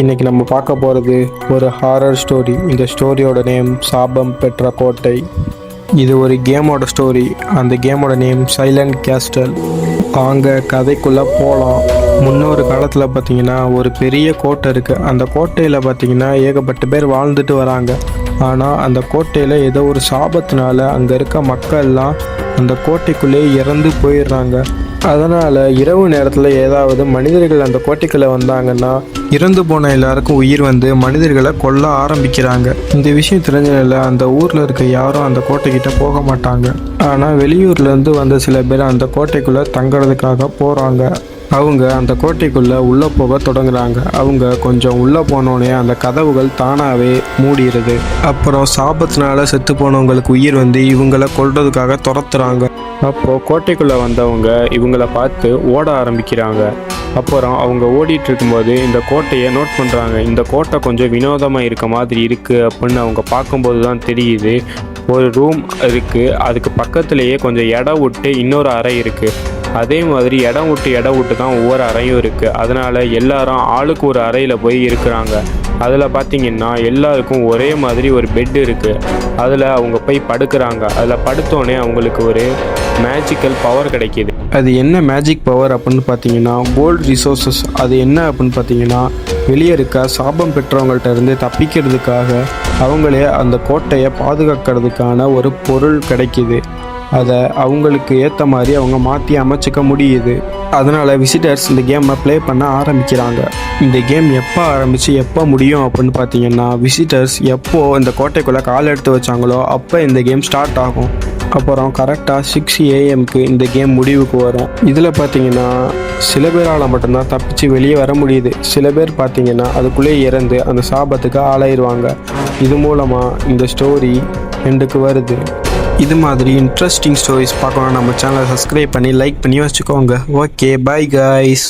இன்னைக்கு நம்ம பார்க்க போகிறது ஒரு ஹாரர் ஸ்டோரி. இந்த ஸ்டோரியோட நேம் சாபம் பெற்ற கோட்டை. இது ஒரு கேமோட ஸ்டோரி. அந்த கேமோட நேம் சைலண்ட் கேஸ்டல். வாங்க கதைக்குள்ளே போகலாம். முன்னொரு காலத்தில் பார்த்தீங்கன்னா ஒரு பெரிய கோட்டை இருக்குது. அந்த கோட்டையில் பார்த்தீங்கன்னா ஏகப்பட்ட பேர் வாழ்ந்துட்டு வராங்க. ஆனால் அந்த கோட்டையில் ஏதோ ஒரு சாபத்தினால அங்கே இருக்க மக்கள்லாம் அந்த கோட்டைக்குள்ளே இறந்து போயிடுறாங்க. அதனால் இரவு நேரத்தில் ஏதாவது மனிதர்கள் அந்த கோட்டைக்குள்ளே வந்தாங்கன்னா இறந்து போன எல்லாருக்கும் உயிர் வந்து மனிதர்களை கொல்ல ஆரம்பிக்கிறாங்க. இந்த விஷயம் தெரிஞ்சதில்ல அந்த ஊரில் இருக்க யாரும் அந்த கோட்டைக்கிட்ட போக மாட்டாங்க. ஆனால் வெளியூர்லேருந்து வந்த சில பேர் அந்த கோட்டைக்குள்ளே தங்குறதுக்காக போகிறாங்க. அவங்க அந்த கோட்டைக்குள்ளே உள்ளே போக தொடங்குறாங்க. அவங்க கொஞ்சம் உள்ளே போனோடனே அந்த கதவுகள் தானாகவே மூடிடுது. அப்புறம் சாபத்தினால செத்து போனவங்களுக்கு உயிர் வந்து இவங்களை கொல்றதுக்காக துரத்துறாங்க. அப்போது கோட்டைக்குள்ளே வந்தவங்க இவங்கள பார்த்து ஓட ஆரம்பிக்கிறாங்க. அப்புறம் அவங்க ஓடிட்டு இருக்கும்போது இந்த கோட்டையை நோட் பண்ணுறாங்க. இந்த கோட்டை கொஞ்சம் வினோதமாக இருக்க மாதிரி இருக்குது அப்படின்னு அவங்க பார்க்கும்போது தான் தெரியுது. ஒரு ரூம் இருக்குது, அதுக்கு பக்கத்துலேயே கொஞ்சம் இடம் விட்டு இன்னொரு அறை இருக்குது. அதே மாதிரி இடம் விட்டு தான் ஒவ்வொரு அறையும் இருக்குது. அதனால் எல்லாரும் ஆளுக்கு ஒரு அறையில் போய் இருக்கிறாங்க. அதில் பார்த்திங்கன்னா எல்லாருக்கும் ஒரே மாதிரி ஒரு பெட் இருக்குது. அதில் அவங்க போய் படுக்கிறாங்க. அதில் படுத்தோடனே அவங்களுக்கு ஒரு மேஜிக்கல் பவர் கிடைக்கிது. அது என்ன மேஜிக் பவர் அப்படின்னு பார்த்தீங்கன்னா கோல்டு ரிசோர்ஸஸ். அது என்ன அப்படின்னு பார்த்தீங்கன்னா வெளியே இருக்க சாபம் பெற்றவங்கள்ட்ட இருந்து தப்பிக்கிறதுக்காக அவங்களே அந்த கோட்டையை பாதுகாக்கிறதுக்கான ஒரு பொருள் கிடைக்கிது. அதை அவங்களுக்கு ஏற்ற மாதிரி அவங்க மாற்றி அமைச்சிக்க முடியுது. அதனால் விசிட்டர்ஸ் இந்த கேமை ப்ளே பண்ண ஆரம்பிக்கிறாங்க. இந்த கேம் எப்போ ஆரம்பித்து எப்போ முடியும் அப்படின்னு பார்த்தீங்கன்னா விசிட்டர்ஸ் எப்போது இந்த கோட்டைக்குள்ளே கால் எடுத்து வச்சாங்களோ அப்போ இந்த கேம் ஸ்டார்ட் ஆகும். அப்புறம் கரெக்டாக 6 AM இந்த கேம் முடிவுக்கு வரும். இதில் பார்த்தீங்கன்னா சில பேரால் மட்டும்தான் தப்பிச்சு வெளியே வர முடியுது. சில பேர் பார்த்தீங்கன்னா அதுக்குள்ளே இறந்து அந்த சாபத்துக்கு ஆளாயிருவாங்க. இது மூலமாக இந்த ஸ்டோரி எண்டுக்கு வருது. இது மாதிரி இன்ட்ரெஸ்டிங் ஸ்டோரிஸ் பார்க்கணும் நம்ம சேனலை சப்ஸ்கிரைப் பண்ணி லைக் பண்ணி வச்சுக்கோங்க. Okay, bye guys.